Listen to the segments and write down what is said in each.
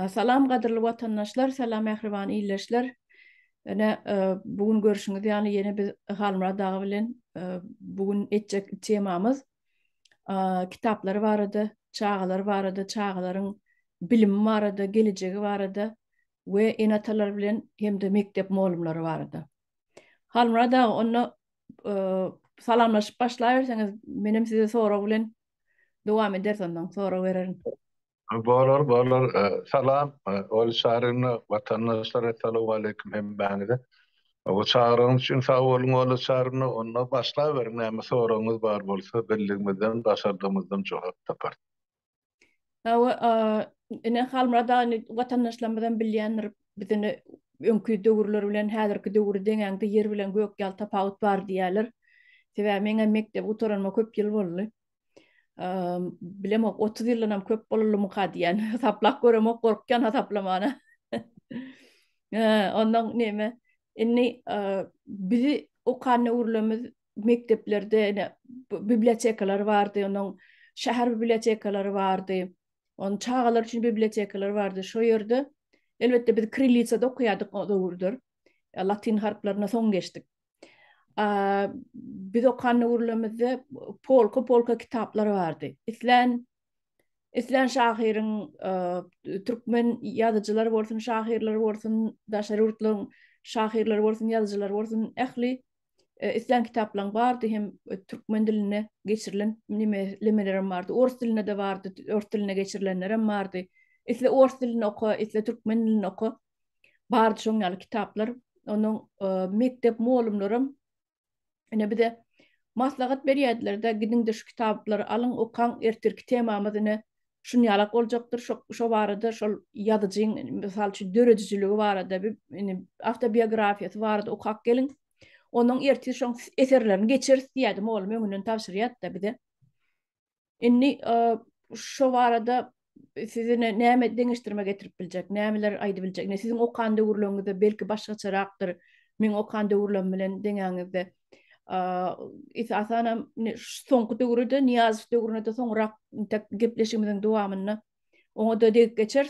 Salam gaderly watandaşlar, salam ähriban iýleşler. Bugün görüşüňiz ýaly ýene bir halmara dagy bilen bugün etjek temamyz kitaplar barady, çağalar barady, çağalaryň bilimi barady, geljegi barady we enatalar bilen hemde mektep molumlary barady. Halmara dagy onu salamlaşyp başlaýarsaňyz menem size sorag bilen dowam edersem sonra bererim. Bağlar, salam, ol şahrına vatandaşlara selamu aleyküm hem bana da. O çağrının için sağ olun ol şahrına onunla başlayıverin. Ama sorunuz var bolsa bildiğimizden, başardığımızdan cevap tapar. Ine halmada vatandaşlardan bilýänler bizini öňkü döwürler bilen häzirki döwür deňäňde yer bilen gök ýal tapawut bar diýerler. Sebäbi meňe mektep oturanma köp ýyl boldy. Bilem 30 ýylynam köp bolulmy diýen hesaplap görem gorkýan hesaplamana. Ondan neme inni bizi okany urlamy mekteplerde bibliotekalar bardy, onuň şäher bibliotekalary bardy. On çağalar üçin bibliotekalar bardy. Şo ýerde elbetde biz kirillitsada okuýardyk o döwürdir. Latin harflaryna soň geçdik. Biz okanny urlamyzda polka kitaplary bardy. İslen şahyryň türkmen ýazyjylary bolsun, şahyrlary bolsun, daşary urtlaryň şahyrlary bolsun, ýazyjylary bolsun, ähli islen kitaplar bardy hem türkmen diline geçirilen nimelerim bardy. Ors diline de bardy, ors diline geçirilenlerim bardy. Isle ors dilini oku, isle türkmen dilini oku. Bardy şoň ýaly kitaplar. Onuň mektep molumlarym ene bir de maslahat berýärdiler de gidinde şu kitaplary alyň okan ertirki temamyzyny şunu ýalak boljakdyr, şo barada şol ýazyjyň mysal üçin döredijiligi barada bir autobiografiýasy barada okak gelin. Onuň ertir şoň eserlerini geçiris diýdim oğlum öňünden tapşyryat da bir de. Inni şo barada sizi näme deňişdirme getirip biljek, nämeler aýdy biljek. Siziň okan döwürleriňizde belki başgaçarakdyr. Meň okan döwürlerim bilen deňäňizde asanam soňky döwürde Niýazow döwründe soňrak gepleşigimiziň dowamyny oňa da dek geçer.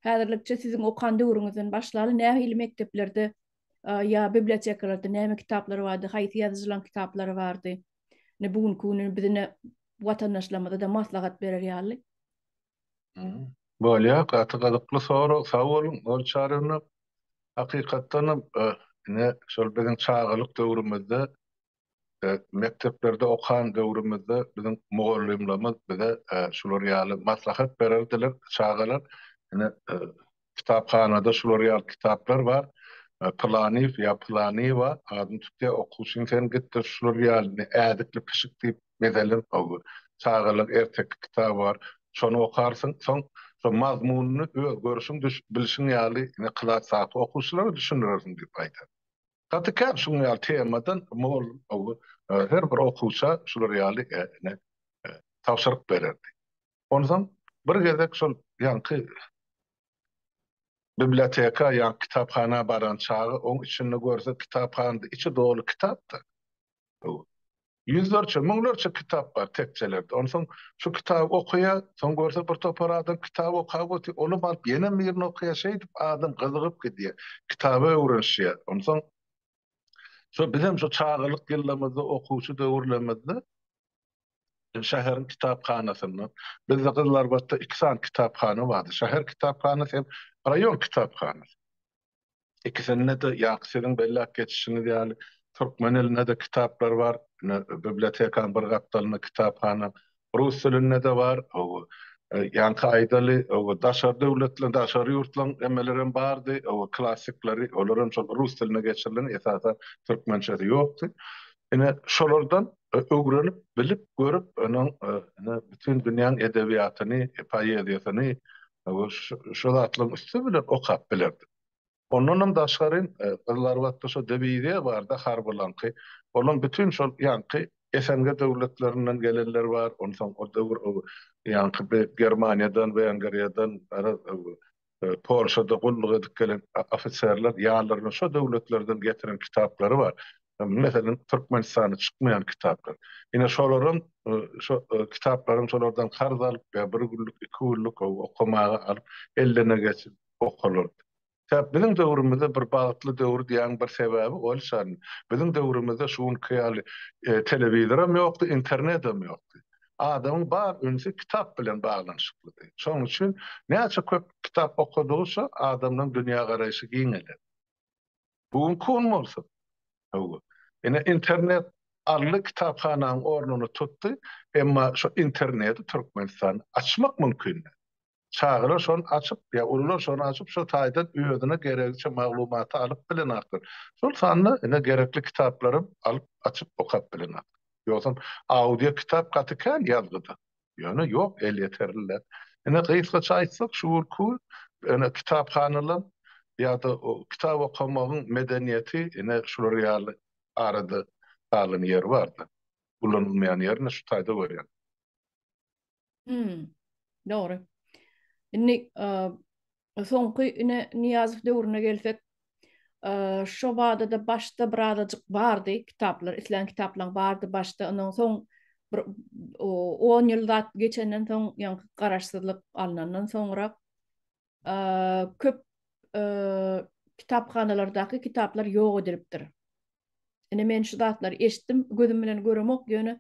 Häzirlikçe siziň okan döwrüňizden başlaly näme mekteplerde ýa bibliotekalarda näme kitaplary bardy, haýsy ýazyjylan kitaplary bardy. Ne bugünkü güni bizine watandaşlarymyza da maslahat berer ýaly. Bolýa, gaty-gadykly soru, sag bolun, ol çağrına hakykatdan ne şol biziň çağalyk döwrümizde mekteplerde okan döwrümizde biziň mugallimlerimiz bize şular ýaly maslahat bererdiler. Çağalar ene kitaphanada şular ýaly kitaplar bar. Planif ya planiva adım tutya okuşun sen gittir şular ýaly ädikli pişik diýip mezeler ogu. Çağalar ertek kitap var. Şonu okarsın, son mazmununy görüşüň bilişiň ýaly ne kılat saat okuşlar düşünürsin diýip aýdar. Gaty şuň ýaly temadan mol ogu her bir okuşa şular ýaly tapşyryk bererdi. Ondan bir gezek şol ýanky biblioteka ýa kitapxana baran çağı oň içinde görse kitaphanada içi dolu kitapdyr. Yüzlerçe, miňlerçe kitap bar tekçelerde. Ondan şu kitabı okuya, soň görse bir topar adam kitabı okap öti, onu alıp ýene birini okuya şeýdip adam gyzygyp gidýär. Kitaba öwrenşýär. Ondan şu bizim şu çağalyk ýyllarymyzda okuwçy döwürlerimizde şäherin kitapxanasyny bizde Gyllarbatda 2 san kitapxana bardy. Şäher kitapxanasy hem rayon kitapxanasy. İkisinde de ýaksyryn bellak geçişini diýäli türkmen eline de kitaplar var. Bibliotekaň bir gapdalyny kitapxana. Rus dilinde de var. Ýanky aýdaly daşary döwletler, daşary ýurtlaryň emelerim bardy. Klassiklary, olaryň şol rus diline geçirilen esasen türkmençesi ýokdy. Ene şolardan öwrenip, bilip, görüp, onuň bütün dünýäň edebiýatyny, poeziýasyny şol atlyň üstü bilen okap bilerdi. Ondan daşgaryn Gyllarbatda şo debiýe barda harbylanky. Olan bütün şol ýanky esenge döwletlerinden gelenler var. Ondan o döwür ýanky Germaniýadan we Hungariýadan Polşada gulluk edip gelen ofitserler ýallaryny şo döwletlerden getiren kitaplary var. Mesela Türkmenistan'a çıkmayan kitaplar. Yine şoların kitapların şolardan karz alıp ya bir günlük, iki günlük okumağa alıp ellerine geçip okulurdu. Tabi bizim döwrümizde bir bagtly döwür diýen bir sebäbi bolşan. Bizim döwrümizde şuun kıyali televizoram ýokdy, internetem ýokdy. Adamyň bar öňsi kitap bilen baglanyşyklydy. Şoň üçin näçe köp kitap okuduysa adamyň dünýä garaýşy giňeler. Bugun kun bolsa. Ene internet arly kitaphananyň ornuny tutdy, emma şu interneti Türkmenistan açmak mümkin. Çağılar şonu açıp ya urular şonu açıp şu taýdan öýüne gerekli maglumaty alyp bilen akdyr. Şol sanly ene gerekli kitaplarym alyp açyp okap bilen akdyr. Ýogsa audio kitap gatykan ýazgydy. Ýöne ýok el yeterliler. Ene gysgaça aýtsak şu urku ene kitaphanalar ýa-da o kitap okamagyň medeniýeti ene şular ýaly arada kalan yer vardı. Kullanılmayan yerine şu taýda görýän. Doğru. Inni soňky ine Niýazow döwrüne gelsek, şo da başda bir azajyk bardy kitaplar, islen kitaplar bardy başda, ondan soň bir 10 ýylda geçenden soň ýa-ni garaşsyzlyk alnandan soňra köp kitapxanalardaky kitaplar ýok edilipdir. Ine men şu zatlar eşitdim, gözüm bilen göremok ýöne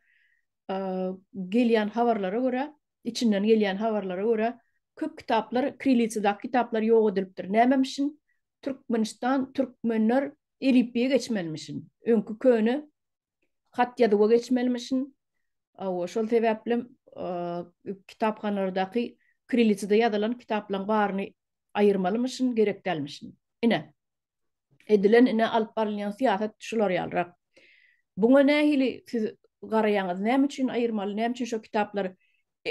gelýän habarlara görä, içinden gelýän habarlara görä köp kitaplar, kirillitsadaky kitaplar ýok edilipdir. Nämemişin? Türkmenistan, türkmenler Ilipiýe geçmelmişin. Öňkü köni hat ýadyga geçmelmişin. Şol sebäple kitapxanalardaky kirillitsada ýazylan kitaplaryň baryny aýyrmalymyşin, gerekdelmişin. Ine edilen ine alyp barylýan siýasat şular ýalyrak. Buňa nähili siz garaýaňyz, näme üçin aýyrmaly, näme üçin şo kitaplar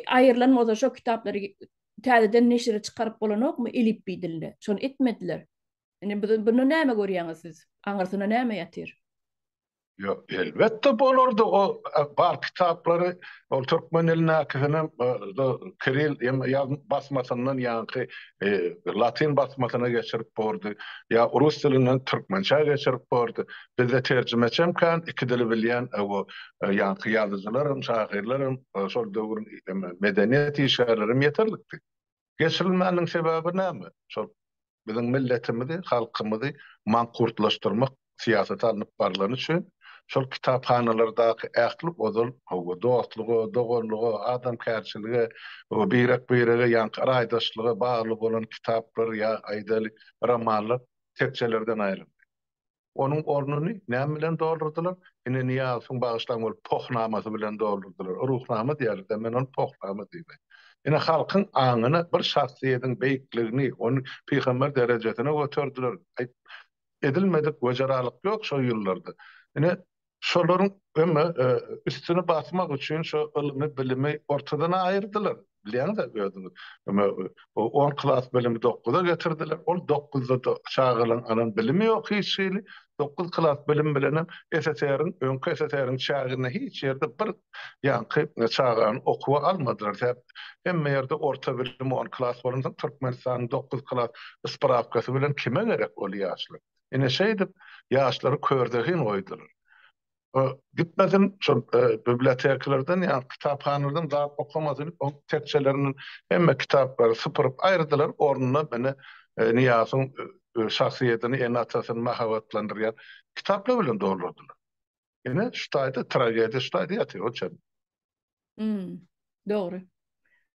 aýyrlanmasa şo kitaplary täzeden neşire çykaryp bolanokmy Ilipi dilinde? Şonu etmediler. Ine bunu näme görýäňiz siz? Aňyrsyna näme ýatyr? Yo, elbette bolurdu o bar kitapları o Türkmen eline akıhının Kiril basmasından yankı Latin basmasına geçirip bordu. Ya Rus dilinden Türkmençe geçirip bordu. Bizde tercümeçem kan iki dili bilyen o yankı yazıcılarım, şahirlerim, şol dövrün medeniyet işarelerim yeterlikti. Geçirilmenin sebebi näme? Şol bizim milletimizi, halkımızı mankurtlaştırmak siyasete alınıp barılan için şol kitapxanalardaky ählik odul, dostlugy, dogonlugy, adam kärçiligi, o birek-birege ýanky araýdaşlygy bagly bolan kitaplar ýa aýdaly romanlar tekçelerden aýryldy. Onun ornuny näme bilen doldurdylar? Ine Niýazowyň bagyşlanmaly pohnamasy bilen doldurdylar. Ruhnama diýerler, men onu pohnama diýmän. Ine halkyň aňyna bir şahsiýetiň beýikligini, onu peýgamber derejesine götürdüler. Edilmedik wejaralyk ýok şo ýyllarda. Ine şolaryň üstüne basmak üçin şo ilmi bilimi ortadan aýyrdylar. Bilýäňiz gördüňiz. O 10 klas bilimi 9-a getirdiler. Ol 9-da çağılan anan bilimi ýok hiç şeýle. 9 klas bilim bilen SSR'in öňkü SSR'in çağına hiç ýerde bir ýanky çağan okuwa almadylar. Hemme ýerde orta bilimi 10 klas bolanda Türkmenistanyň 9 klas spravkasy bilen kime gerek ol ýaşlar. Ine şeýdip ýaşlary kördehin oýdular. Gitmedin şu biblioteklerden ya kitaphanlardan daha okumadın o tekçelerinin hem kitapları sıpırıp ayrıdılar ornuna beni Niýazowyň şahsiýetini en atasyn mahabatlandyrýan kitaplar bilen doldurdylar. Ine şu taýda tragediýa şu taýda ýatyr o çem. Doğru.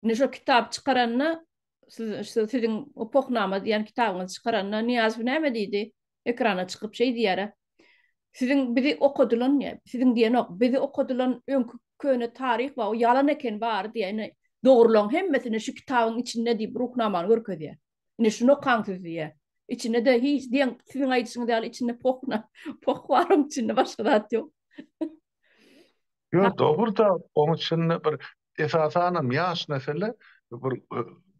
Ne şu kitap çıkaranna sizin o pohnama diýen kitabyňyzy çıkaranna Niýazow näme diýdi? Ekrana çykyp şey diýär. Sizin bizi okudulan ya, sizin diyen ok, bizi okudulan öňkü köne tarih we o yalan eken bar diýeni dogrulan hemmesini şu kitabyň içinde diýip ruhnamany görkezýär. Ine şunu kaňsyz diýär. İçinde de hiç diýen sizin aýdyşyňyz diýär içinde poh barym içinde başga zat ýok. Yo doğru da onun için bir esasanam ýaş nesile bir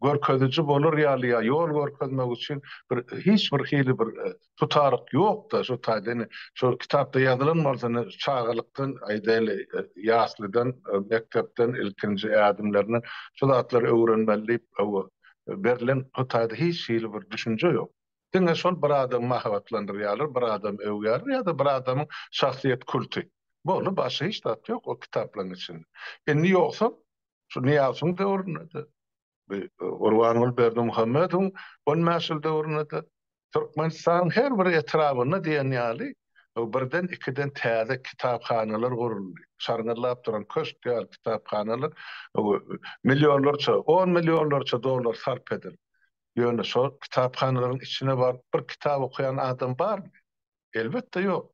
görkeziji bolur ýaly ýa ýol görkezmek üçin hiç bir hili bir tutaryk ýok da şu taýda şu kitapda ýazylan bolsa çağalykdan aýdaly ýaşlydan mektepden ilkinji adımlaryny şu zatlar öwrenmeli berilen o taýda hiç hili bir düşünje ýok. Diňe şol bir adam mahabatlandyrýarlar, bir adam öwýärler ýa-da bir adamyň şahsiýet kulty. Bolu başga hiç tat ýok o kitaplaryň içinde. Endi ýoksa şu Niýazyň döwründe Urbanul Berdimuhammedow on mäşul döwründe Türkmenistan her bir etrabyna diýen ýaly birden ikiden täze kitapxanalar guruldy. Şarňyрлap duran köşkýär kitapxanalar millionlarça, 10 millionlarça dollar sarp edildi. Ýöne şol kitapxanalaryň içine bar bir kitap okuyan adam barmy? Elbetde ýok.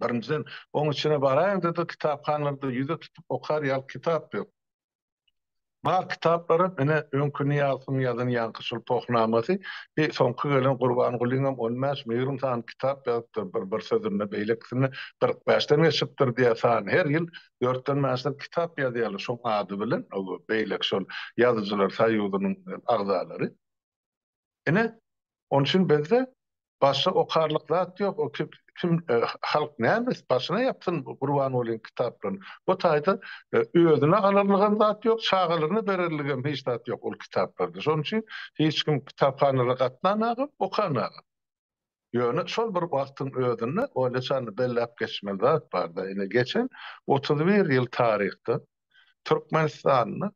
Birinciden oň içine baraýan da kitapxanalarda ýüze tutup okar ýa kitap ýok. Bar kitaplara mene öňkü Niýazyň ýazan ýanky şol tohnamasy soňky gelen Gurbangulyňam olmaz meýrum san kitap ýazdyr bir sözüne beýleksine 45-den geçipdir diýe san her ýyl 4-den mäşler kitap ýazýarlar şol ady bilen o beýlek şol ýazyjylar saýýudynyň agzalary. Ene onun için bizde başka okarlyk zat ýok. O kim halk nämes başyna ýapsyn Gurbangulyň kitaplaryny. Bu taýda özüne alyrlygan zat ýok, çağalyryny berilýän hiç zat ýok ol kitaplarda. Şonuň üçin hiç kim kitapxanalara gatnanagy, okanagy. Ýöne şol bir wagtyň özünde oýlaşany bellap geçmeli zat barda. Ene geçen 31 ýyl taryhda Türkmenistanyny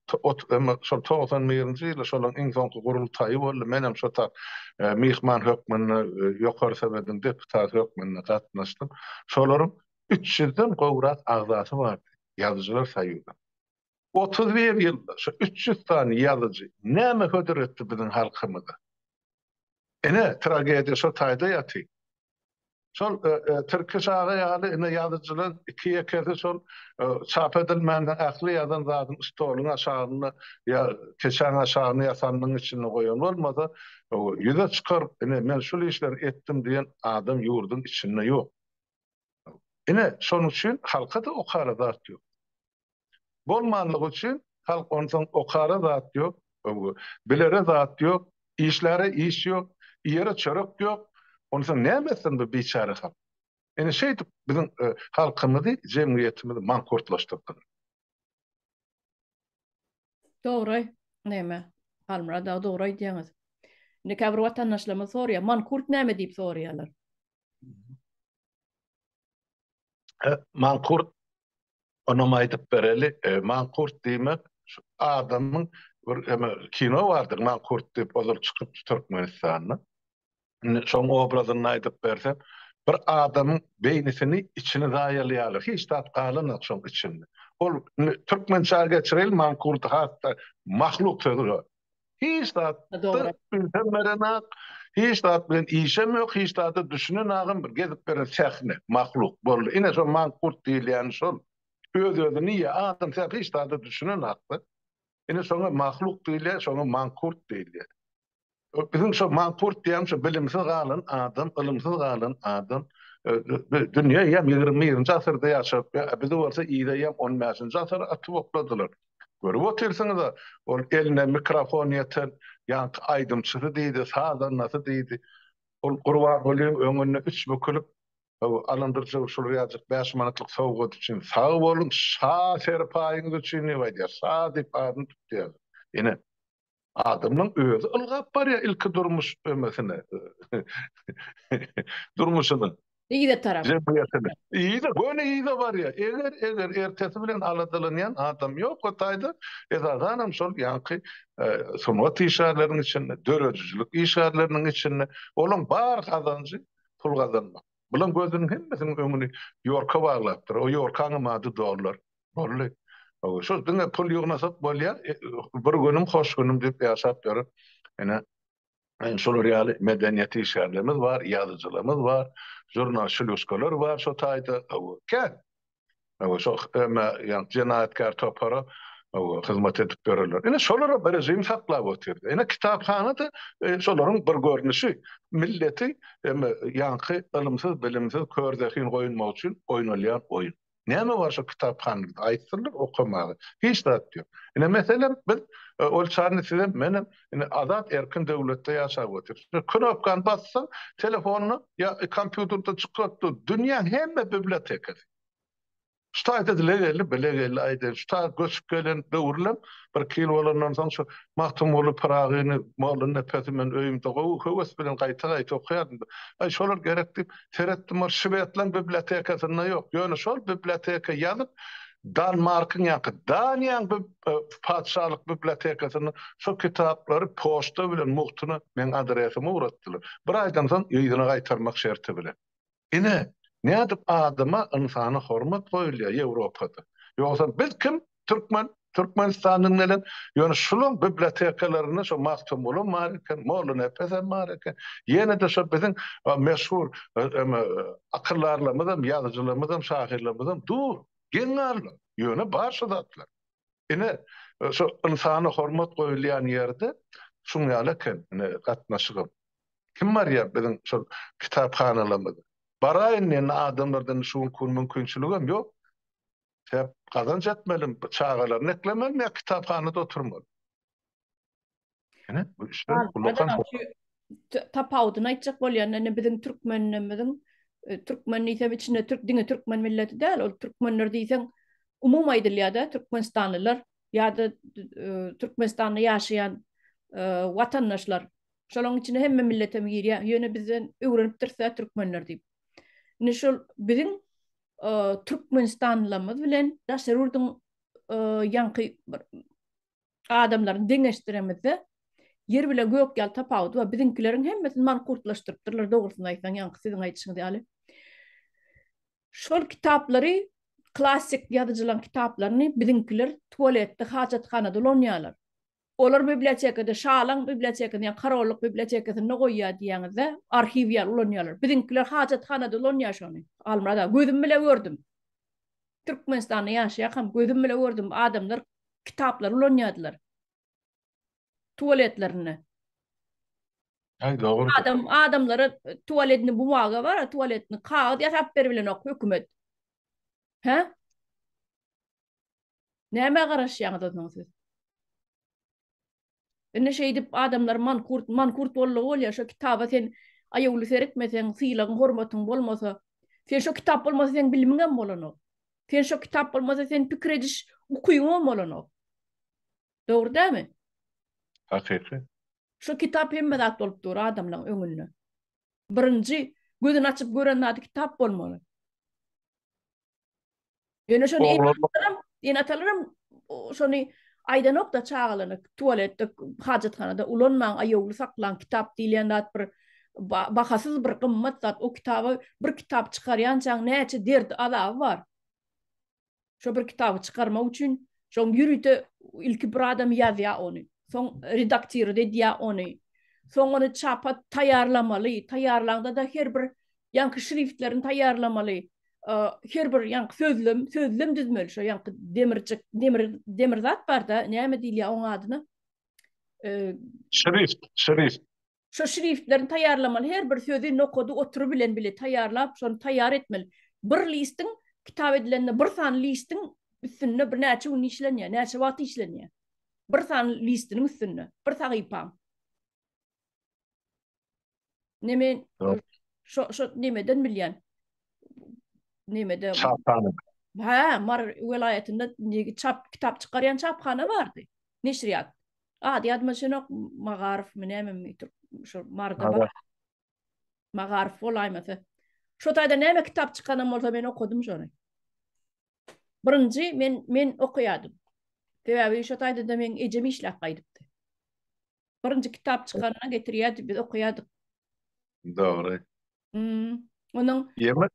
şol 91-nji ýyly şolaň iň soňky gurultaýy boldy. Menem şo tak mihman hökmüne ýokary sebeden deputat hökmüne gatnaşdym. Şolaryň 300-den gowrak agzasy bardy. Ýazyjylar saýýudy. 31 ýylda şu 300 tane ýazyjy näme hödür etdi biziň halkymyza? Ene tragediýa şo taýda ýaty. Şol Türkçe şahy ýaly ine ýazyjylar iki ýekesi şol çap edilmände ähli ýazan zadyň stoluň aşagyna ýa keçen aşagyna ýasanyň içine goýan bolmasa ýüze çykar ine men şol işler etdim diýen adam ýurdun içinde ýok. Ine şonuň üçin halka da okara zat ýok. Bolmanlygy üçin halk ondan okara zat ýok, bilere zat ýok, işlere iş ýok, ýere çörek ýok. Onu sen nämesin bu biçare halk? Ene şeýdip biziň halkymyzy, jemgyýetimizi mankurtlaşdyrdy. Doğru. Näme? Halmara da doğru diýeňiz. Ne käbir watandaşlarymyz sorýar, mankurt näme diýip sorýarlar. Mankurt onam aýdyp bereli, mankurt diýmek şu adamyň bir kino bardyr, mankurt diýip ozur çykyp Türkmenistanyň. Şoň obrazyny aýdyp bersem, bir adamyň beýnisini içine daýalýarlar. Hiç tat galynak şoň içinde. Ol türkmençe geçiril mankurt hatda mahluk söýür. Hiç tat bilmerenak, hiç tat bilen işem ýok, hiç tat düşünen agym bir gezip beren sähne mahluk boldy. Ine şo mankurt diýilýän şol. Öz-özüni ýa adam sähne hiç tat düşünen akdy. Ine şoňa mahluk diýilýär, şoňa mankurt diýilýär. Bizim şu mankurt diýen şu bilimsiz galan adam, ilmsiz galan adam dünýä ýa 20-nji asyrda ýaşap, bizi bolsa ýa-da ýa 15-nji asyrda atyp okladylar. Görüp otursaňyz ol eline mikrofon ýeten ýa aýdymçysy diýdi, sazan nasy diýdi. Ol Gurbangulyň öňüne 3 bükülip alındyrjy şol ýazyk 5 manatlyk sowgat üçin sag bolun, şa serpaýyňyz üçin diýär, şa diýip adyny tutýar. Ene adamın özü ılgap bar ya ilki durmuş ömesine. Durmuşunu. İyi de taraf. İyi de böyle iyi de var ya. Eğer ertesi bilen aladılanayan adam yok o tayda. Ezadanım şol yankı sunat işarlarının içinde, döröcülük işarlarının içinde olan bar kazancı pul kazanmak. Bulan gözünün hemmesinin ömünü yorka bağlattır. O yorkanın adı dolar. Bolly. Şu diňe pul ýognasak bolýar, bir günüm hoş günüm diýip ýaşap ýörüp, ene şol real medeniýet işlerimiz var, ýazyjylarymız var, jurnalistler var, şo taýda ken. Şo ýa jenaýatkar topara hyzmat edip bererler. Ene şolara bir rejim saklap oturdy. Ene kitapxana da şolaryň bir görnüşi milleti ýanky ilmsiz, bilimsiz kördekin goýunmak üçin oýnalýan oýun. Näme var şu kitapxanada aýtdylar okamagy. Hiç zat ýok. Ine meselem biz ol çarny sizem menem azat erkin döwletde ýaşap oturýar. Knopkan bassaň telefonyny ýa kompýuterde çykypdy. Dünýä hemme bibliotekasy. Ştaýda dile geldi, bile geldi aýdy. Şta göçüp gelen döwürlem bir kil bolandan soň şu mahtumly paragyny malyny nepetimen öýümde höwes bilen gaýta okýardym. Ay şolar gerek dip teretdim var Şwedland bibliotekasyna ýok. Ýöne şol biblioteka ýazyp Danmarkyň ýa-da Daniýanyň padşahlyk bibliotekasyna şu kitaplary poçta bilen muhtuny men adresimi uratdylar. Bir aýdan soň ýygyna gaýtarmak şerti bilen. Ine nädip adyma insana hormat goýulýar Ýewropada. Ýogsa biz kim? Türkmen, Türkmenistanyň bilen ýöne şunyň bibliotekalaryny şu Maktumulu marken, Molla Nepesen marken, ýene de şu biziň meşhur akyllarlarymyzam, ýazyjylarymyzam, şahirlerimizdem dur, geňarlar. Ýöne barşa zatlar. Ine şu insana hormat goýulýan ýerde şuňýaleken gatnaşygym. Kim var ya biziň şu kitapxanalarymyzda? Baraýyn adamlardan şu mümkinçiligim ýok. Hep kazanç etmelim, çağalarını eklemem ya kitaphanada oturmalı. Yani bu işler kulakan tapawdyny aýtjak bolýan, biziň türkmenlerimiň Türkmen ise içinde Türkmen milleti değil, o Türkmenler diysen umum aydılýada Türkmenistanlılar ya da Türkmenistan'da yaşayan vatandaşlar. Şolong içinde hemme millete giriyor. Ýöne bizden öwrenip dirse Türkmenler diýip. Şol biziň Türkmenistanlymyz bilen daşarurdyň ýanky adamlaryny deňeşdiremizde yer bilen gök ýal tapawdy we biziňkileriň hemmesini mankurtlaşdyrdylar. Dogrusyny aýtsaň ýanky siziň aýdyşyňyz ýaly. Şol kitaplary klassik ýazyjylan kitaplaryny biziňkiler tualetde, hajatxanada olanýarlar. Olar bibliotekada, şalan bibliotekada, ýa Karoluk bibliotekasyna goýýar diýäňizde arhiw ýaly olanýarlar. Biziňkiler hajatxanada olanýar şonu. Almada gözüm bilen gördüm. Türkmenistanda ýaşaýan gözüm bilen gördüm adamlar kitaplar olanýardylar. Tualetlerini. Ay doğru. Adamlara tuvaletini bumaga var, tuvaletini kağıt ýasap berbilen ok hökümet. He? Näme garaşýaňyz siz? Ene şeýdip adamlar mankurt bolýar, şu kitaba sen aýawly seretmeseň, sylagyň, hormatyň bolmasa, sen şu kitap bolmasa sen bilmeňem bolanok. Sen şu kitap bolmasa sen pikir ediş okuýan bolanok. Dogry dämi? Hakiki. Şu kitap hemme zat bolup dur adamlaryň öňünde. Birinji gözüni açyp gören zat kitap bolmaly. Ýöne şonu enatalarym şonu aýdanok da çağalanyk tualetde, hajatxanada ulanmaň aýawly saklan kitap diýlen zat bir bahasyz bir gymmat zat o kitaba bir kitap çykarýançaň näçe derd azaby bar. Şo bir kitapy çykarmak üçin şoň ýürüte ilki bir adam ýazýar ony. Soň redaktör edýär ony. Soň ony çapa taýýarlamaly. Taýýarlanda da her bir ýanky şriftlerini taýýarlamaly. Her bir ýanky sözlem düzmeli. Şo ýanky demir zat bar da, näme diýilýär oň adyny? Şrift. Şo şriftlerini taýýarlamaly. Her bir sözi nokodu oturup bilen bile taýýarlap, şonu taýýar etmeli. Bir listiň kitap edileninde bir san listiň üstünde bir näçe gün işlenýär, näçe wagt işlenýär. Bir san listiniň üstünde, bir sahypam. Neme şo nemeden bilýän? Nemede? Çapxana. Ha, Mar welaýetinde kitap çykarýan çapxana bardy. Neşriyat. Diýadma şonok Magarif näme şo Marda bar. Magarif bolaýmasy. Şo taýda näme kitap çykanam bolsa men okudum şonu. Birinji men okuýardym. Sebäbi şo taýda da men ejemi işläp gaýdypdy. Birinji kitap çykanyna getirýärdi, biz okuýardyk. Doğru. Onuň Ýeme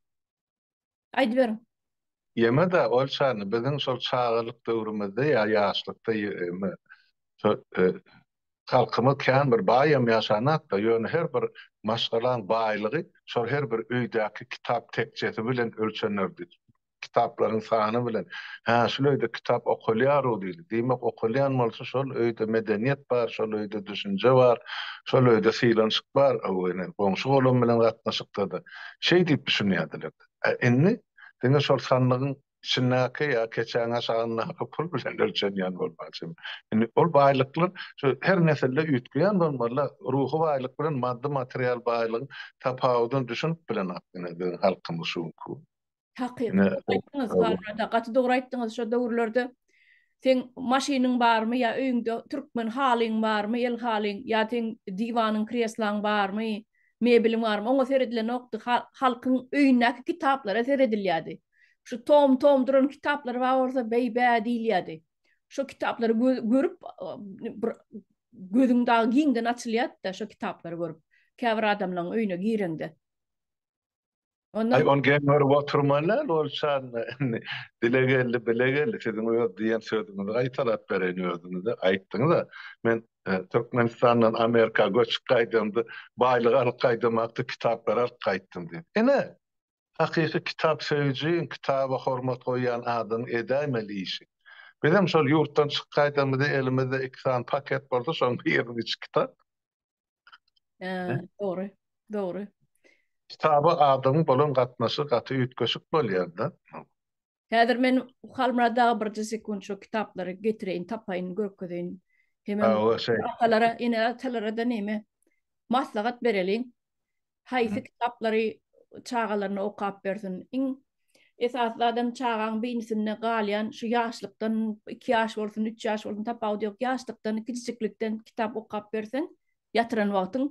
aýdy berin. Ýeme de ol şany biziň şol çağalyk döwrümizde ýa ýaşlykda şo halkymyz kän bir baýam ýaşanak da ýöne her bir maşgalan baýlygy şol her bir öýdäki kitap tekçesi bilen ölçenlerdi. Kitapların sany bilen. Ha, şol öýde kitap okulýar diýdi. Diýmek okulýan bolsa şol öýde medeniýet bar, şol öýde düşünje bar, şol öýde sylançyk bar, awene goňşy bolan bilen gatnaşykda da şey diýip düşünýärdiler. Indi diňe şol sanlygyň içindäki ýa keçäň aşagynaky pul bilen ölçenýän bolmaly. Indi ol baýlyklar şu her nesille üýtgeýän bolmaly, ruhy baýlyk bilen maddi material baýlygyň tapawudyny düşünüp bilen akdyny halkymyz şuňku. Hakyky Ine aýtdyňyz galada, gaty dogry aýtdyňyz şo döwürlerde sen maşynyň barmy ýa öýüňde türkmen halyň barmy, el halyň ýa sen diwanyň kreslaň barmy, mebiliň barmy, oňa seredilen okdy halkyň öýündäki kitaplara seredilýärdi. Şu tom duran kitaplar bar bolsa beýbä diýilýärdi. Şo kitaplary görüp gözüň dagy giňden açylýar-da şo kitaplary görüp. Käbir adamlaryň öýüne gireňde. Ay Ondan on gelmer oturmalar olsan dilegelli bilegelli sizin o diyen sözünüzü ay taraf bereniyordunuz da ayttınız da men Türkmenistan'dan Amerika göç kaydımdı baylık alıp kaydımaktı kitaplar alıp kayttım diye. Ene hakiki kitap seveceğin kitaba hormat koyan adın edemeli işi. Bizim şol yurttan çıkaydığımda elimizde 2 tane paket vardı son bir 23 kitap. Doğru, doğru. Kitabı adamın bolon katması katı ütkösük bolýarda. Häzir men halmada bir sekund şu kitaplary getireýin, tapaýyn, görkedeýin. Hemen O şey. atalara da näme maslahat bereliň. Haýsy kitaplary çağalaryna okap bersin. Esasly adam çağaň biňsinde galýan şu ýaşlykdan 2 ýaş bolsun, 3 ýaş bolsun tapaw diýip ýaşlykdan, kiçiklikden kitap okap bersin. Ýatyran wagtyň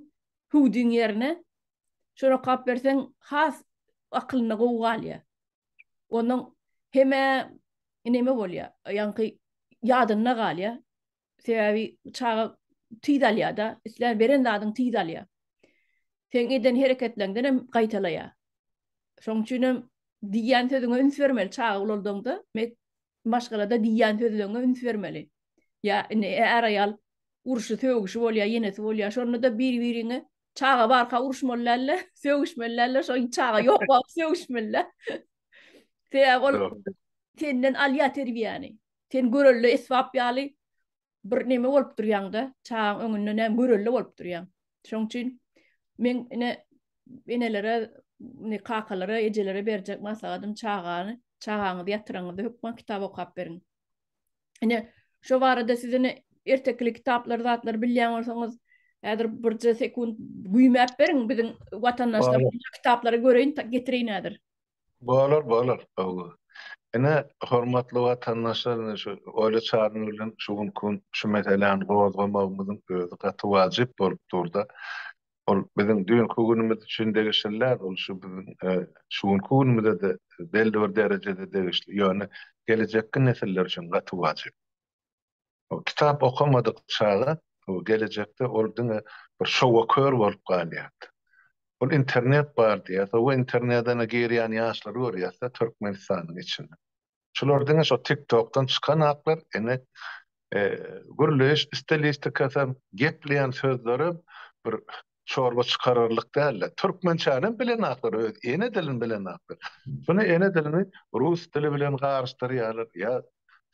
hudin ýerine şonu okap bersen has akylyna gowgalýar. Onun heme näme bolýar? Ýanky ýadyna galýar. Sebebi çağa tydalýar-da, isler beren adyň tydalýar. Sen eden hereketlerinden hem gaýtalaýar. Şoň üçin diýen sözüňe üns bermeli çağa ulaldyňda, başgalada diýen sözüňe üns bermeli. Ya er aýal uruşy söwgüşi bolýar, ýenesi bolýar, şonu da bir-biriňe çağa barka uruşmalylar, söwgüşmeler, şo çağa ýok bolup söwgüşmeler. Senden alýa terbiýany. Sen görelli esbap ýaly bir näme bolup durýanda, çağın öňünde näme görelli bolup durýan. Şoň üçin men enelere, kakalara, ejelere berjek maslahatym çağaňyzy ýatyraňyzy hökmen kitap okap berin. Şo barada sizin ertekli kitaplar zatlar bilýän bolsaňyz, häzir bir sekund güýmäp berin biziň watandaşlar kitaplary göreýin, getireýin häzir. Bolar. Ene hormatly watandaşlar şu öyle çağrılan şu meselelerini gozgamagymyzyň özü gaty wajyp bolup durda. Ol biziň düňkü günümizde üçin degişler, ol şu biziň şu günümizde de belli bir derejede degişli. Ýöne gelecekki nesiller üçin gaty wajyp. O kitap okamadyk çağa, o gelecekde ol diňe bir şowakör bolup galýar. Ol internet bar diýär, o internetden girýän ýaşlar görýärse Türkmenistanyň içinde. Şular diňe şo TikTok'tan çykan aklar ene gürleş stilistikasam gepleýän sözleri bir çorba çıkarırlık değerler. Türkmençanın bilen aklar, ene dilin bilen aklar. Şunu ene dilini Rus dili bilen garıştırýarlar. Ya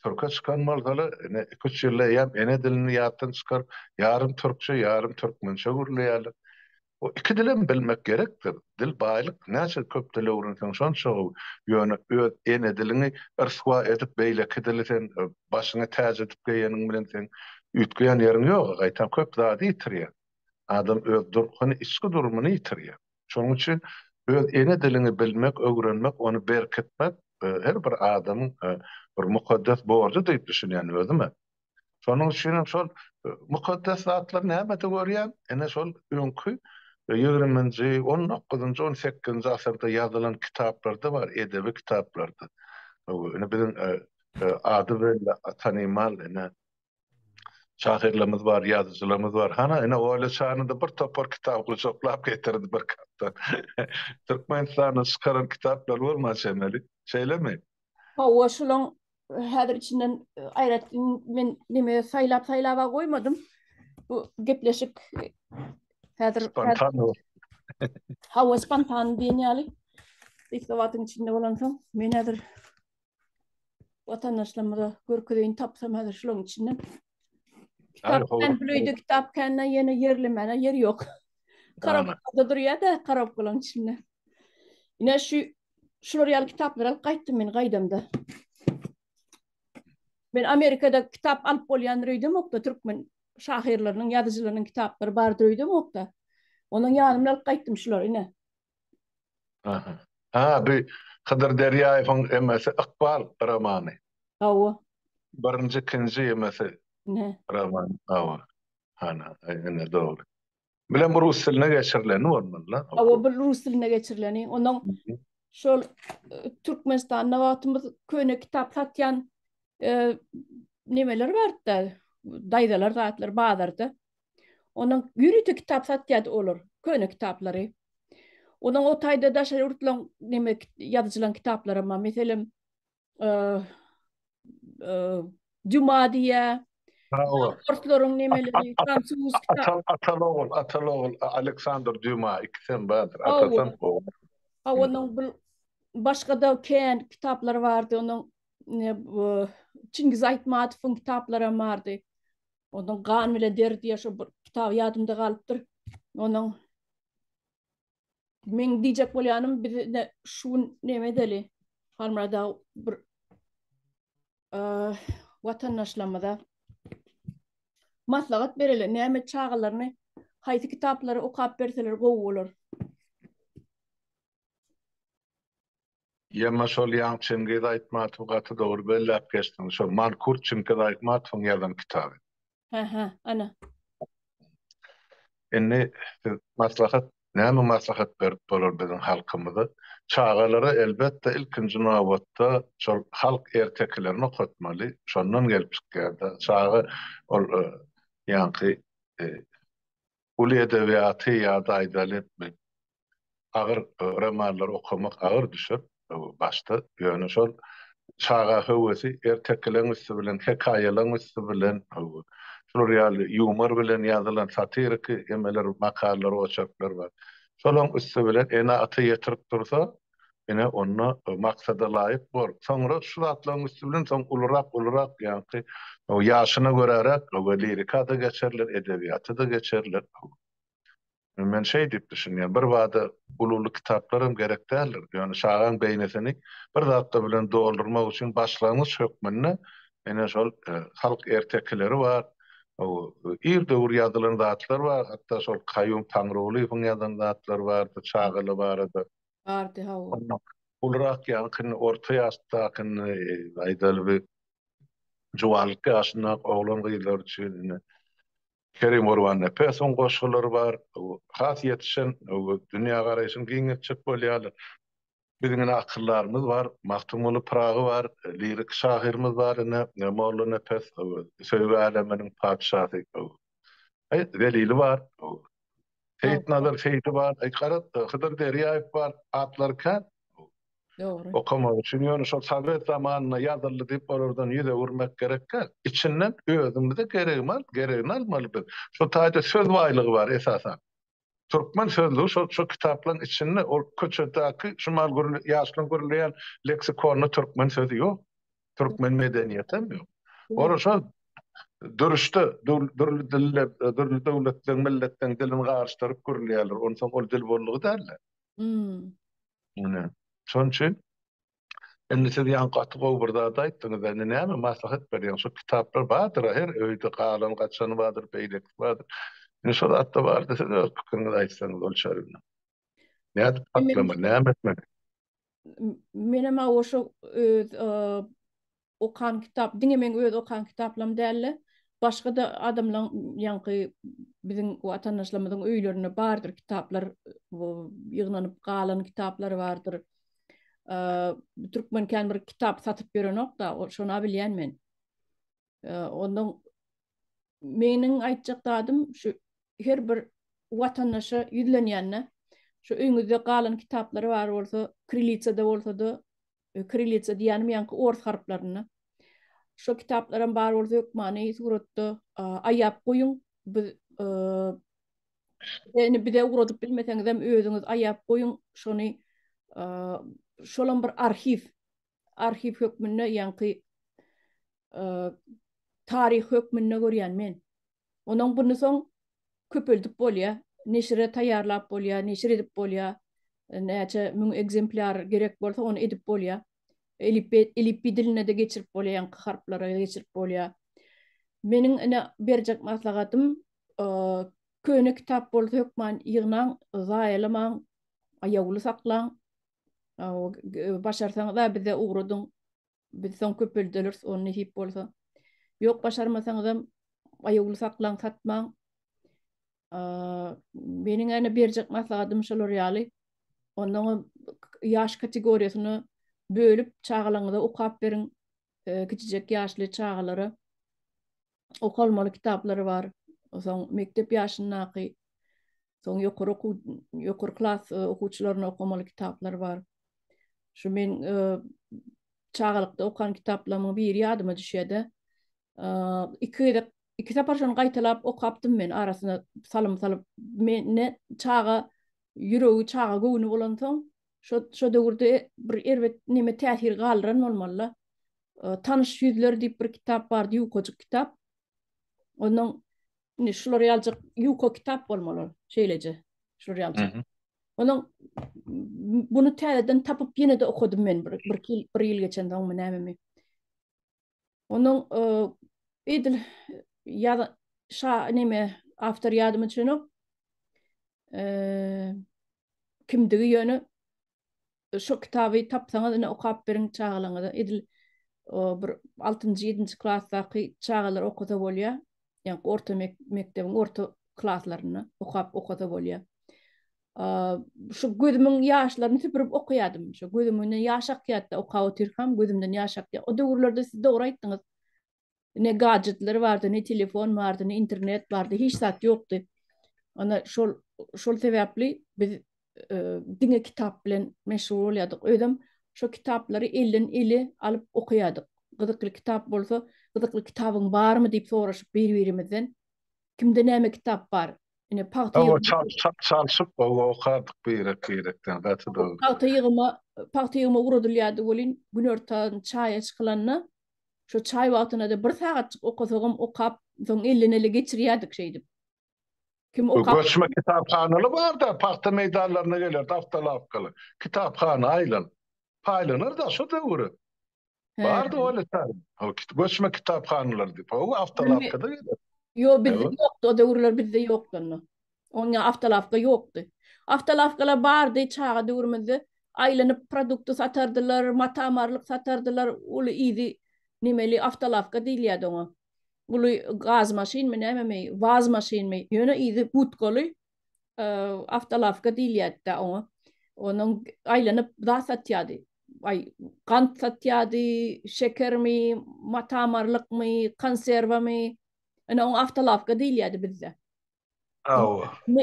Türkçe çıkan maldalı, ene 2-3 ýylda ýa ene dilini ýatdan çıkar, yarım Türkçe, yarım Türkmençe gürleýärler. O iki dilim bilmek gerektir. Dil baýlyk, näçe köp dil öwrensen şonça ýöne öz ene dilini irswa edip beýleki dili sen başyna täze edip geýeniň bilen sen ütgeýän ýeriň ýok, gaýtan köp zady ýitirýär. Adam öz durkuny, içki durumunu ýitirýär. Şoň üçin öz ene dilini bilmek, öwrenmek, onu berkitmek her bir adamyň bir mukaddes borçy diýip düşünýän özüme. Şonuň üçin şol mukaddes zatlar näme görýän? Ene şol öňkü 20-nji, 19-njy, 18-nji asyrda ýazylan kitaplarda bar, edebi kitaplarda. Ene biziň ady bilen tanymal ene şahirlerimiz var, yazıcılarımız var. Hana ene öyle çağında bir topar kitap toplap getirdi bir kaptan. Türkmenistan'ın çıkaran kitaplar var mı Şemeli? Şeyle mi? O şulan häzir içinden aýratdym, men nime saýlap goýmadym. Bu gepleşik häzir hawa spontan diýenýäli. Ilk wagtyň içinde bolansoň, men häzir watandaşlarymyza görkedeýin tapsam häzir şulan içinden. Kitapdan bilýdi, kitap kendine yeni yerlemene yer yok. Karabukda durýar-da, karabuklan içinde. Ine şular ýaly kitaplar alyp gaýtdym men gaýdamda. Men Amerikada kitap alyp bolýan rüýdüm okda, türkmen şahirleriniň, ýazyjylarynyň kitaplary bar rüýdüm okda. Onuň ýanymda alyp gaýtdym şular ine. Ha, Hıdır Deryaev'in emesi Iqbal romanı. Awa. Birinci, ikinci emesi Ne? roman. Awa. Hana, ene doğru. Bilen bu rus diline geçirileni olmalı. Awa bir rus diline geçirileni. Onun şol Türkmenistan'da wagtymyz köne kitap satyan nemeler bardy da. Daydalar, zatlar bazarda. Onun ýürüti kitap satýady olur. Köne kitaplary. Onun o taýda daşa urtlan nemek ýazyjylan kitaplary ma. Meselem Cuma diýe, Awa. Ortlaryň nemeleri, Fransuz kitap. Ataloğul, Alexander Dumas, ikisen badır. Awa. Atasan oğul. Onun bir başga da kän kitaplary bardy. Onun Çingiz Aytmatowyň kitaplary bardy. Onun Gan bile der diye şu bir kitap ýadymda galypdyr. Onun men diýjek bolýanym bir de şu neme deli. Halmada bir watandaşlamada maslahat bereler. Näme çağalaryny haýsy kitaplary okap berseler gowy bolar. Yemma şol ýa Çingiz Aytmatow gaty dogry bellep geçdiň. Şol Mankurt Çingiz Aytmatowyň ýazan kitaby. Ha, ana. Indi maslahat, näme maslahat berip bolar bizim halkymyza? Çağalara elbetde ilkinji nowatda şol halk erteklerini okutmaly. Şondan gelip çykýarda. Çağı ol ýanky uly edebiýaty ýa-da aýdalyp agyr romanlar okumak agyr düşür. Başta ýöne şol çağa howasy ertekleň üstü bilen, hekaýalaň üstü bilen, şol real humor bilen ýazylan satirik emeler, makalar, oçaklar bar. Şolaň üstü bilen ene aty ýetirip dursa, ene onu maksada laýyk bol. Soňra şu zatlaryň üstü bilen soň ulurak ýanky o ýaşyna görärek o lirika da geçerler, edebiýaty da geçerler. Men şey diýip düşünýär, bir wada ululu kitaplarym gerek däldir. Ýöne şahaň beýnesini bir zatda bilen doldurmak üçin başlanyş hökmünde ene şol halk ertekleri bar. O ýerde ýazylan zatlar bar, hatda şol Kayyum Tanrıoğlu'yň ýazan zatlar bar, çağıly bardy. Bardy hawa. Ulurak ýanky orta ýaşdaky aýdaly juwalyk ýaşyna oglan gyýlar üçin Kerim Orwan Nepeson goşgulary bar. Has yetişen dünýä garaýşyny giňetjek bolýarlar. Bizning akyllarymyz bar, Mahtumoly Pragy bar, lirik şahyrymyz bar, Molla Nepes, söýgü aleminiň padşahy. Velili bar. Seyit Nazar Seydi bar, Hıdır Deryaev bar, atlarken Doğru. okumak üçin ýöne şol Sowet zamanyna ýazyldy diýip oradan ýüze urmak gerekkä. İçinden özümde de geregini almaly biz. Şol taýda söz baýlygy bar esasan. Türkmen sözlüğü şu kitapların içinde o köçedeki şumal ýaşlyň görülýän leksikonu Türkmen sözü ýok. Türkmen medeniyeti ýok. Orada dürüşde dürli döwletleň milletleň dilini garşdyryp görülýärler. Onu soň ol dil bollugy derler. Şoň üçin indi siz ýanky aty gowurda aýtdyňyz, indi näme maslahat berýän şu kitaplar bardyr, her öýde galan gaçany bardyr, beýlek bardyr. Indi şol atda bardy, siz öz pikiriňizi aýtsaňyz bolşar. Näde patlama, näme etmek? Menem oşo okan kitap, diňe men öz okan kitaplarym dälle. Başga da adamlaryň ýanky biziň watandaşlarymyzyň öýlerine bardyr kitaplar, ýygnanyp galan kitaplary bardyr. Türkmen kän bir kitap satyp berenok da şonu bilýän men. Ondan meniň aýtjak dadym şu her bir watandaşa ýüzlenýänne şu öňüzde galan kitaplary bar bolsa, kirillitsada bolsa da kirillitsa diýänim ýanky ors harflaryny şu kitaplarym bar bolsa ökmany suratda aýap goýuň. Yani bir de uğradıp bilmeseňiz hem özüňiz aýap goýuň şonu şolan bir arhiv hökmünde ýanky tarih hökmünde görýän men. Onuň buny soň köpeldip bolýar, neşire taýýarlap bolýar, neşir edip bolýar. Näçe müň egzemplar gerek bolsa onu edip bolýar. Elippi diline de geçirip bolýar, ýanky harflara geçirip bolýar. Meniň ene berjek maslahatym köne kitap bolsa hökman ýygnan, zaýalamaň, aýagly saklaň. O başarsaň da bize uğradın, biz son köpeldiler, onu hip bolsa. Yok başarmasaňyzam aýagly saklan satmaň. Meniň ene berjek maslahatym şolar ýaly. Ondan yaş kategoriýasyny bölüp çağalaňyza okap beriň. Kiçijek ýaşly çağalary okalmaly kitaplary bar. Soň mektep ýaşyndaky, soň ýokary klas okuwçylaryna okamaly kitaplar bar. Şu men çağalykda okan kitaplarymyň biri ýadyma düşýärdi. Iki sefer gaýtalap okapdym men arasyna salyp menne çağa ýüregi çağa göwnü bolan soň şo döwürde bir erbet nime täsir galdyran bolmaly. Tanış yüzler diýip bir kitap bardy, ýukojuk kitap. Onuň şular ýaljak ýuko kitap bolmaly, şeýleje. Şular ýaljak. Onuň bunu täzeden tapyp ýene de okudum men bir ýyl geçenden oňmy näme. Onuň edil ýa neme awtor ýadymy çynok. Kimdigi ýöne şu kitaby tapsaňyz ine okap beriň çağalaňyza edil bir 6-7 klasdaky çağalar okuda bolýar. Ýani orta mekdebiň orta klaslaryny okuda bolýar. Şu gözümiň ýaşlaryny süpürip okuýardym. Şu gözümden ýaşak ýatda okap oturham, gözümden ýaşak ýa. O döwürlerde siz dogry aýtdyňyz. Ne gadjetler bardy, ne telefon bardy, ne internet bardy, hiç zat ýokdy. Ana şol sebäpli biz diňe kitap bilen meşgul bolýardyk. Özüm şu kitaplary elden eli alyp okuýardyk. Gyzykly kitap bolsa, gyzykly kitabyň barmy diýip soraşyp bir-birimizden. Kimde näme kitap bar? Ine çalşyp okardyk beýrekden gaty dogry. Paýtygyma uradylýardy bolin, gün ortadan çaýa çykylanyna şu çay wagtyna da bir sagatçyk okasagam okap, soň elden ele geçirýärdik şeýdip. Kim okap? Göçme kitapxanaly bar da, paxta meýdanlaryna geler, daftalapkaly. Kitapxana aýlan. Paýlanır da şu döwürü. Bardy öyle tar. Göçme kitapxanalar diýip, o aftalapkada geler. Yo, bizde yoktu, o döwürler bizde yoktu. Oňa aftalapka ýokdy. Aftalapkalar bardy, çağa döwürmizde aýlanyp produkty satardylar, matamarlyk satardylar, uly idi nimeli aftalapka diýilýärdi oňa. Uly gaz maşin mi näme, vaz maşin mi? Ýöne idi butkoly aftalapka diýilýärdi oňa. Onuň aýlanyp zat satýardy. Gant satýardy, şeker mi, matamarlyk mi, konserwa mi? Ana o aftalapka diýilýärdi bizde.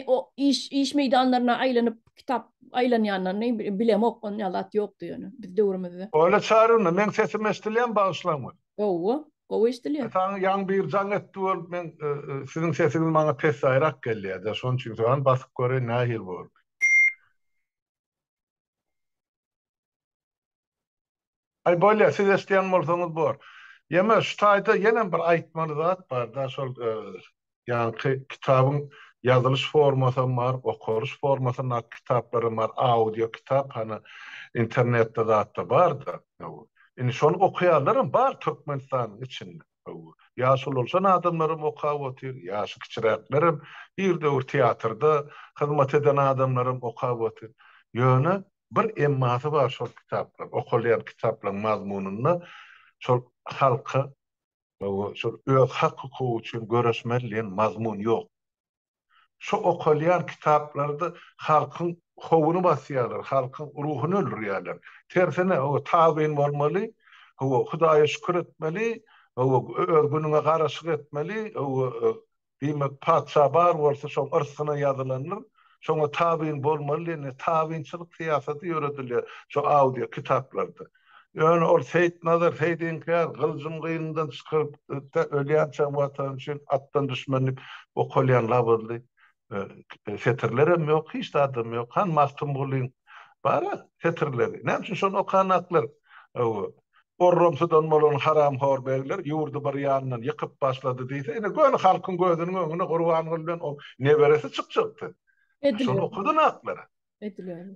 O iş meýdanlaryna aýlanyp kitap aýlanýanlaryny bilem okon ýalat ýokdy ýöne biz döwrümizde. Öyle çağırın, men sesimi estilýän başlamy. O estilýär. Ýa bir jaň etdi bol, men siziň sesiňiz maňa pes aýrak gelýär. Şoň üçin soňan basyp görýän nähil bol. Ay bolýar, siz estilýän bolsaňyz bor. Ýeme şu taýda ýene bir aýtmaly zat bar da, şol ýani kitabyň yazılış formasy bar, okuryş formasy bar, kitaplary bar, audio kitap, hani internetde zatda bar da. Indi şonu okuýarlarym bar Türkmenistanyň içinde. Ýaşy bolsa adamlarym okap otyr, ýaşy kiçiräklerim bir döwür teatrda hyzmat eden adamlarym okap otyr. Ýöne bir emmasy bar şol kitaplar, okulýan kitaplaryň mazmunyny şol halka, şol öz hak hukuky üçin göreşmeliň mazmun ýok. Şu okulýan kitaplarda halkyň howyny basýarlar, halkyň ruhuny öldürýärler. Tersine o tabyn bolmaly, o Hudaýa şükür etmeli, o öz günüňe garaşyk etmeli, o diýmek patsa bar bolsa şol ırsyna ýazylanlar, şoňa tabyn bolmaly, tabynçylyk siýasaty ýöredilýär şu audio kitaplarda. Ýöne ol Seyit Nazar Seýdinkär gyljym gynyndan çykyp ölýän çawatan üçin atdan düşmenlik okulýan labyrly fetirlerim ýok, hiç adam ýok. Han mahtum bolýan bara fetirleri. Näme üçin şonu okanaklar? Orromsudan bolan haram horbegler ýurdy bir ýanyndan ýykyp başlady diýse, ene gönü halkyň gözüniň öňüne gurban bilen o neberesi çykjakdy. Şonu okudan aklara.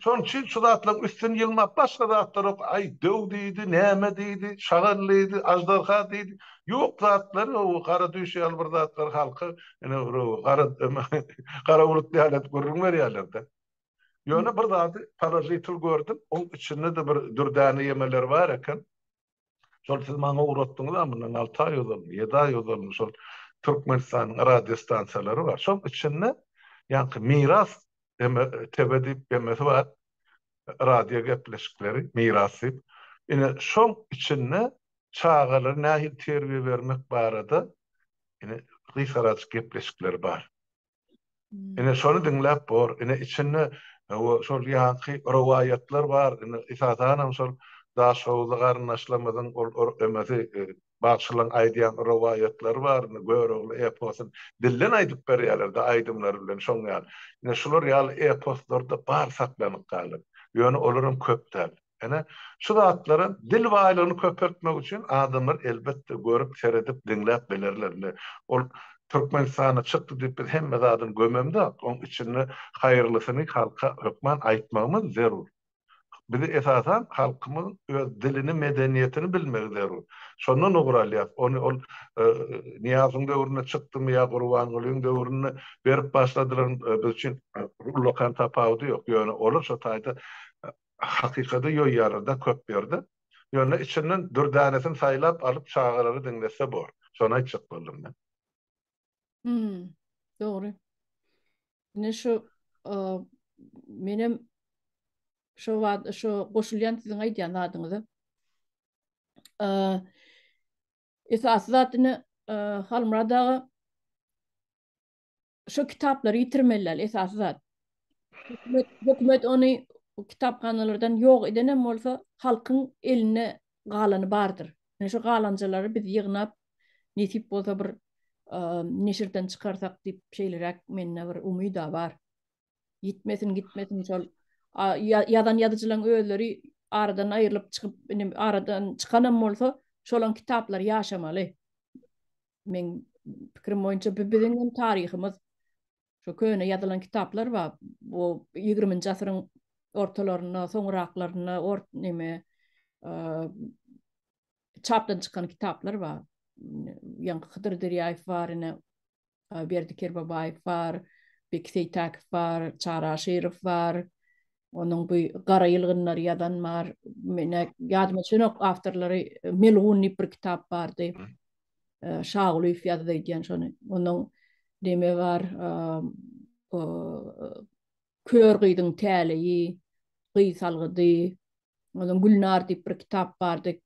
Son için şu zatlaryň üstün ýylmap başga zatlar ay döw diýdi, näme diýdi, şagyrlydy, ajdarha diýdi. Ýok zatlar, o gara düşýär bir zatlar halky, ene gara bulut diýerler görüň berýärler-de. Ýöne bir zady parazitil gördüm. Onun içinde de bir dürdäne yemeler var eken. Şol siz maňa uğratdyňyz bundan 6 ay ýolum, 7 ay ýolum şol Türkmenistanyň radio stansiýalary var. Şol içinde ýa-ni miras tebedip demesi var. Radio gepleşikleri, mirasy. Ine şol içinde çağalar nähil terbiýe bermek barada ine gysaraç gepleşikleri bar. Ine şonu dinläp bor, ine içinde o şol ýa-ni rowayatlar bar, ine isazanam şol da şowly garnaşlamadan ol emesi bagşylan aýdýan rowayatlar bar, görögli eposyn dillen aýdyp berýärler-de aýdymlar bilen şoň ýaly. Ine şolar ýaly eposlarda bar saklanyp galyp. Ýöne olaryň köpdäl. Ene şu zatlaryň dil waýlygyny köpertmek üçin adamlar elbetde görüp, seredip, dinläp bilerler. Ol Türkmenistana çykdy diýip biz hemme zadyny gömemde, onuň içinde haýyrlysyny halka hökman aýtmagymyz zerur. Bizi esasan halkymyň öz dilini, medeniýetini bilmek zerur. Şondan oguralýar. Onu ol Niýazyň döwrüne çykdymy ýa Gurbanyň döwrüne berip başladylar biz üçin lokan tapawdy ýok. Ýöne olar şo taýda hakykata ýoýýarda köp berdi. Ýöne içinden dürdänesini saýlap alyp çağırary dinlese bor. Şona çyk boldum ben. Doğru. Ne şu benim şu goşulýan siziň aýdýan adyňyzy. Esas zatyny halmradagy şu kitaplary ýitirmeliler esas zat. Hökümet ony kitapxanalardan ýok edenem bolsa halkyň eline galany bardyr. Şu galanjylary biz ýygnap netip bolsa bir neşirden çıkarsak diýip şeýlerek menne bir umyt bar. Gitmesin şol ýadan ýazyjylaryň özleri aradan aýrylyp çykyp aradan çykanam bolsa şolan kitaplar ýaşamaly. Men pikirim boýunça biziň taryhymyz şu köne ýazylan kitaplar bar. Bu 20-nji asyryň ortalaryna, soňraklaryna çapdan çykan kitaplar bar. Ýa-ni Hydyr Dirýäýew bar, Berdiker Babaýew bar, Bekir Täkiw bar, Çara Şeýerow bar. Onuň bu gara ýylgynlary ýadan bar. Mene ýadyma çynok awtorlary Melguni bir kitap bardy. Şagulyf ýazdy diýen şonu. Onuň deme bar, Kör gyýdyň täliği, gyýsalgydy. Onuň Gülnar diýip bir kitap bardy.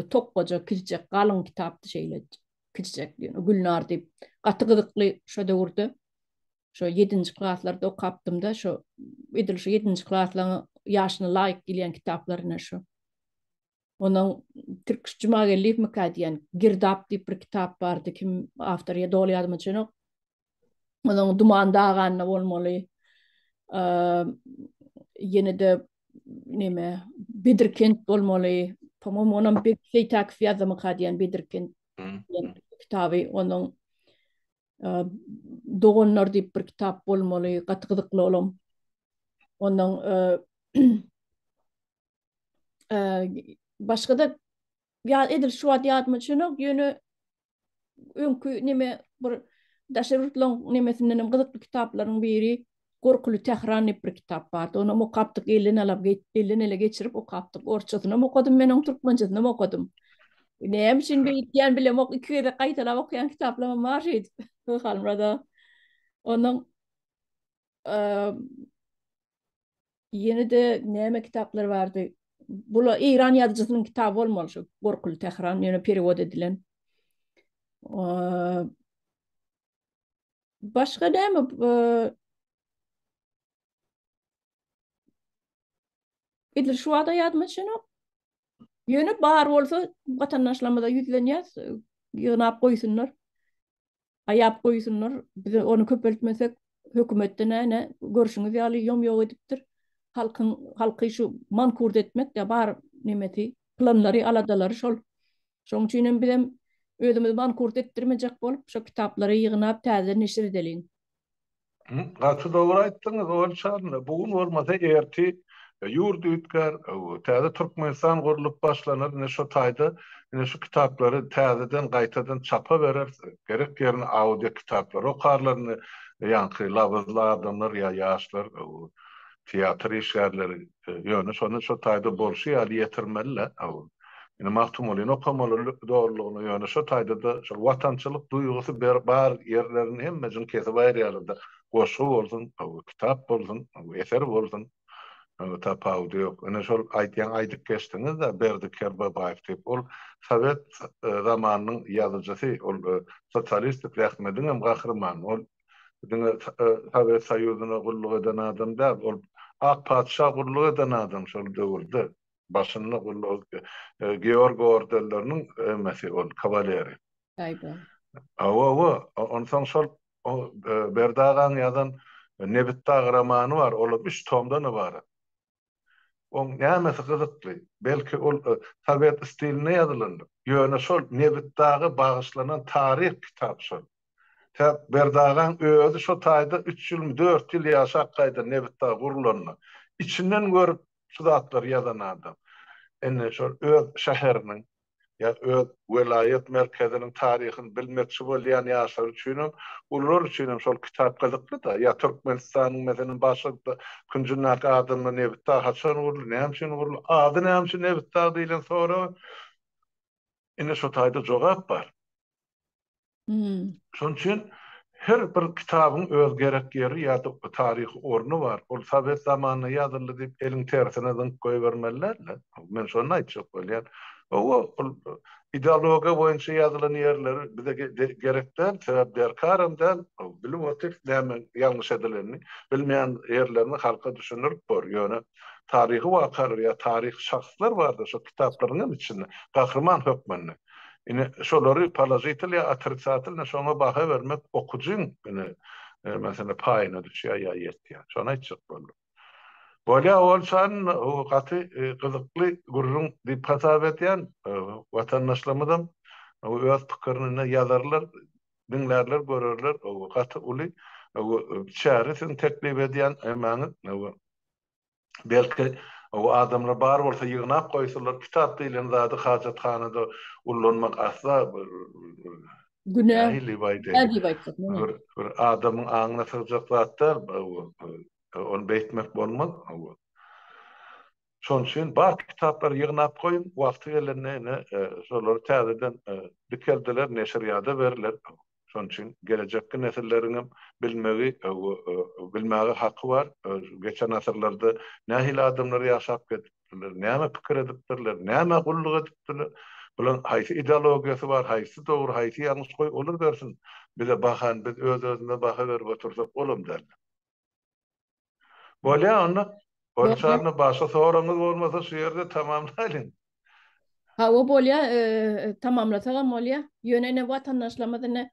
Topgoja kiçik galyň kitapdy şeýle kiçik diýen. Gülnar diýip gaty gyzykly şo döwürde. Şo 7-nji klaslarda okapdym da şo edil şo 7-nji klaslaryň ýaşyna laýyk gelýän kitaplaryna şo. Onuň Türk Cumagellif Mukadiýan Girdap diýip bir kitap bardy. Kim awtor ýa-da ýadyma çynok. Onuň Dumanda aganyna bolmaly. Ýene de neme Bedirkent bolmaly. Tamam onuň Bekir Täkiw ýazdy Mukadiýan Bedirkent kitaby. Onuň Dogonlar diýip bir kitap bolmaly, gaty gyzykly olam. Onuň başga da edil şu ýadyma çynok ýöne öňkü neme bir daşarutlaň nemesinden gyzykly kitaplaryň biri Gorkuly Tehran diýip bir kitap bardy. Onu okapdyk eline ele geçirip okapdyk. Orçasyna okudum men, oň türkmençesine okudum. Näme üçin beýtýän bilem ok 2 ýerde gaýtalap okyan kitaplarym bar edi. Halmrada. Onuň ýene de näme kitaplar bardy? Bula İran ýazyjysynyň kitaby bolmaly şu Gorkuly Tehran ýene period edilen. Başga näme edil şu wada ýadyma çynok. Ýöne bar bolsa gatandaşlamada ýüzlenýär, ýygnap goýsunlar. Aýap goýsunlar. Biz onu köpeltmesek hökümetden näme görüşüňiz ýaly ýom-ýok edipdir. Halky şu mankurt etmek ýa bar nemeti planlary aladalary şol. Şoň üçin bizem özümiz mankurt etdirmejek bolup şu kitaplary ýygnap täze neşir edeliň. Gaty dogry aýtdyňyz, ol şarny. Bugün bolmasa erti ýurdu ütkär, täze Türkmenistan gurulup başlanar, ne şu taýda, ne şu kitaplary täzeden gaýtadan çapa berer, gerek ýerine audio kitaplar okarlaryny, ýa-ni lawyzly adamlar ýa ýaşlar teatr işgärleri ýöne şonu şu taýda bolşy ýaly ýetirmeliler. Ine mahtum bolan okamaly dogrulygyny ýöne şu taýda da şu watançylyk duýgusy bar ýerlerini hemmejini kesip aýrýarlar. Goşgy bolsun, kitap bolsun, eser bolsun. Tapawdy ýok. Ine şol aýtýan aýdyk geçdiňiz da Berdi Kerbabaýew diýip ol Sowet zamanynyň ýazyjysy, ol sosialist Ähmediň hem gahrymany. Ol Sowet Soýuzyna gulluk eden adam da ol ak padşah gulluk eden adam şol döwürde. Başyny gulluk Georg orderleriniň emesi ol kavaleri. Aýba. Ondan şol Berdi agaň ýazan Nebit Dağramany bar, ol 3 tomdan ibaret. On nämesi gyzykly. Belki ol Sowet stiline ýazylandy. Ýöne şol Nebit Dağı bagyşlanan tarih kitap şol. Berdagan özü şu taýda 3 ýyl 4 ýyl ýaşap gaýdy Nebit Dağı gurulanyna. İçinden görüp şu zatlar ýazan adam. Enne şol öz şäheriniň ya öz welayet merkeziniň taryhyny bilmekçi bolýan ýaşlar üçin ular üçin şol kitap gyzykly da ya Türkmenistanyň meselen başlykda Künjünak adamyny Nebit Dağı haçan urul, näme urul, ady näme Nebit Dağı diýilen sonra ine şu taýda jogap bar. Şoň üçin her bir kitabyň öz gerek ýeri ýa-da taryhy orny bar. Ol Sowet zamanyna ýazyldy diýip eliň tersine dynk goýbermeliler. Men şonu aýtjak bolýar. Ideologiya boýunça ýazylan ýerleri bize gerekden sebäplerkaryndan bilim otyp näme ýalňyş edilenini bilmeýän ýerlerini halka düşünürip bor. Ýöne taryhy wakar ýa tarih şahslar bardy şu kitaplarynyň içinde gahrman hökmenli. Ine şolary palajitel ýa atrisatel şoňa baha bermek okujyň mesela paýyna düşýär ýa ýetýär. Şonu aýtjak boldy. Bolya olsan o gaty gyzykly gurrun diýip hasap etýän watandaşlarymyň o öz pikirini ýazarlar, dinlerler, görerler. O gaty uly şäherin teklip edýän emäňi belki o adamlar bar bolsa ýygnap goýsalar kitap diýilen zady hajathanada ullanmak asla Günä. ähli baýdy. Bir adamyň aňyna sygjak zatlar onu beýtmek bolmaz. Şoň üçin bar kitaplar ýygnap goýun, wagty gelende şolary täzeden dikeldiler, neşriyada berler. Şoň üçin gelecekki nesilleriň bilmegi, bilmäge haky bar. Geçen asyrlarda nähili adamlar ýaşap getipdiler, näme pikir edipdiler, näme gulluk edipdiler. Bulan haýsy ideologiýasy bar, haýsy dogry, haýsy ýalňyş goý olur bersin. Bize bakan, biz öz-özüne baka berip otursak bolum derler. Bolýa onu olçarny başa soraňyz bolmasa şu ýerde tamamlaýyn. Ha o bolýa tamamlasagam bolýa. Ýöne watandaşlarymyň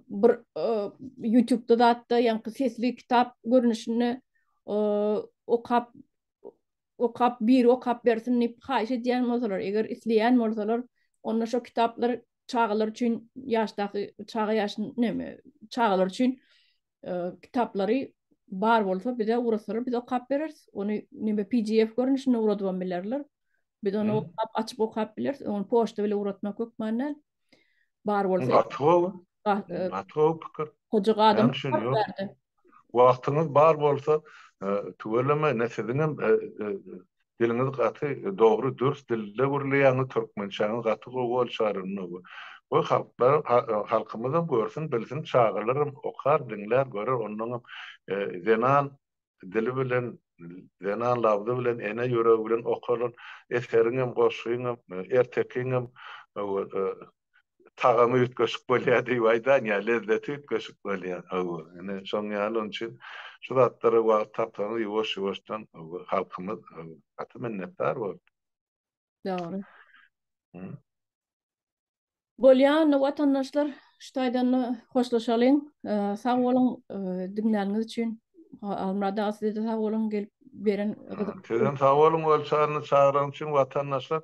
bir YouTube'da da atdy ýa-ni sesli kitap görnüşini okap bersin diýip haýyş edýän bolsalar, eger isleýän bolsalar, onda şu kitaplar çağlar üçin ýaşdaky çağa ýaşyn näme çağlar üçin kitaplary bar bolsa bize uraslar bize okap bereriz. Onu näme PDF görnüşine uradyp bilerler. Biz onu okap açyp okap bileriz. Onu poçta bile uratmak yok manal. Bar bolsa. Atro pikir. Hoca adam berdi. Wagtyňyz bar bolsa tuweleme nesediňem diliniz gaty dogry dürüst dilde gurulýany türkmençäňiz gaty bolşaryny. O halkymyzdan görsün, bilsin, çağırlarım, okar, dinler, görür, onun zenan dili bilen, zenan labdı bilen, ene yüreği bilen okarın, eserinim, goşuyum, ertekinim, tağımı ütköşük bolýar diýýän ýa lezzeti ütköşük bolýar. Yani şoň ýaly onun üçin şu zatlary wagt tapany ýuwaş-ýuwaşdan halkymyz gaty minnetdar boldy. Dogry. Bolýan watandaşlar, ştaýdan hoşlaşalyň. Sag bolun dinläniňiz üçin. Almada size sag bolun gelip beren gyzyk. Sizden sag bolun bolşarny çağıran üçin watandaşlar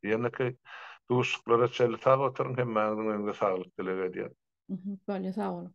ýene-ki duşuklara çelip oturun, hemmäňiň öňünde saglyk dilek edýär. Bolýa sag bolun.